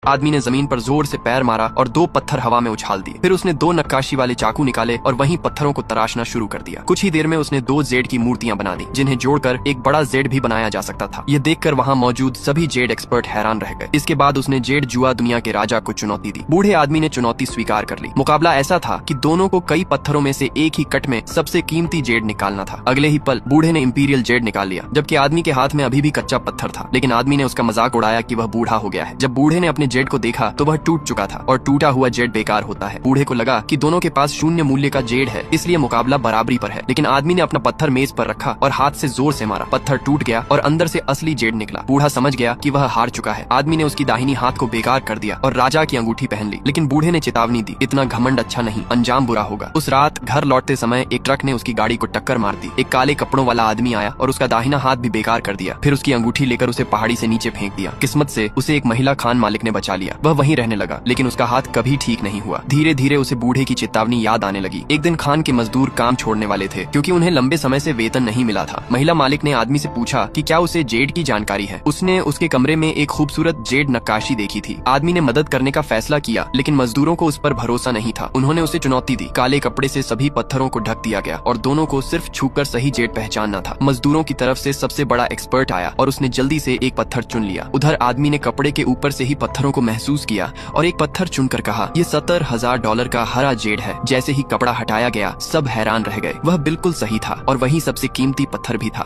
आदमी ने जमीन पर जोर से पैर मारा और 2 पत्थर हवा में उछाल दिए। फिर उसने 2 नक्काशी वाले चाकू निकाले और वहीं पत्थरों को तराशना शुरू कर दिया। कुछ ही देर में उसने 2 जेड की मूर्तियां बना दी, जिन्हें जोड़कर एक बड़ा जेड भी बनाया जा सकता था। ये देखकर वहाँ मौजूद सभी जेड एक्सपर्ट हैरान रह गए। इसके बाद उसने जेड जुआ दुनिया के राजा को चुनौती दी। बूढ़े आदमी ने चुनौती स्वीकार कर ली। मुकाबला ऐसा था कि दोनों को कई पत्थरों में से एक ही कट में सबसे कीमती जेड निकालना था। अगले ही पल बूढ़े ने इंपीरियल जेड निकाल लिया, जबकि आदमी के हाथ में अभी भी कच्चा पत्थर था। लेकिन आदमी ने उसका मजाक उड़ाया कि वह बूढ़ा हो गया है। जब बूढ़े ने अपने जेड को देखा तो वह टूट चुका था, और टूटा हुआ जेड बेकार होता है। बूढ़े को लगा कि दोनों के पास शून्य मूल्य का जेड है, इसलिए मुकाबला बराबरी पर है। लेकिन आदमी ने अपना पत्थर मेज पर रखा और हाथ से जोर से मारा। पत्थर टूट गया और अंदर से असली जेड निकला। बूढ़ा समझ गया कि वह हार चुका है। आदमी ने उसकी दाहिनी हाथ को बेकार कर दिया और राजा की अंगूठी पहन ली। लेकिन बूढ़े ने चेतावनी दी, इतना घमंड अच्छा नहीं, अंजाम बुरा होगा। उस रात घर लौटते समय एक ट्रक ने उसकी गाड़ी को टक्कर मार दी। एक काले कपड़ों वाला आदमी आया और उसका दाहिना हाथ भी बेकार कर दिया। फिर उसकी अंगूठी लेकर उसे पहाड़ी से नीचे फेंक दिया। किस्मत से उसे एक महिला खान मालिक ने बचा लिया। वह वहीं रहने लगा, लेकिन उसका हाथ कभी ठीक नहीं हुआ। धीरे धीरे उसे बूढ़े की चेतावनी याद आने लगी। एक दिन खान के मजदूर काम छोड़ने वाले थे, क्योंकि उन्हें लंबे समय से वेतन नहीं मिला था। महिला मालिक ने आदमी से पूछा कि क्या उसे जेड की जानकारी है। उसने उसके कमरे में एक खूबसूरत जेड नक्काशी देखी थी। आदमी ने मदद करने का फैसला किया, लेकिन मजदूरों को उस पर भरोसा नहीं था। उन्होंने उसे चुनौती दी। काले कपड़े से सभी पत्थरों को ढक दिया गया और दोनों को सिर्फ छूकर सही जेड पहचानना था। मजदूरों की तरफ से सबसे बड़ा एक्सपर्ट आया और उसने जल्दी से एक पत्थर चुन लिया। उधर आदमी ने कपड़े के ऊपर से ही पत्थरों को महसूस किया और एक पत्थर चुनकर कहा, ये $70,000 का हरा जेड है। जैसे ही कपड़ा हटाया गया, सब हैरान रह गए। वह बिल्कुल सही था और वही सबसे कीमती पत्थर भी था।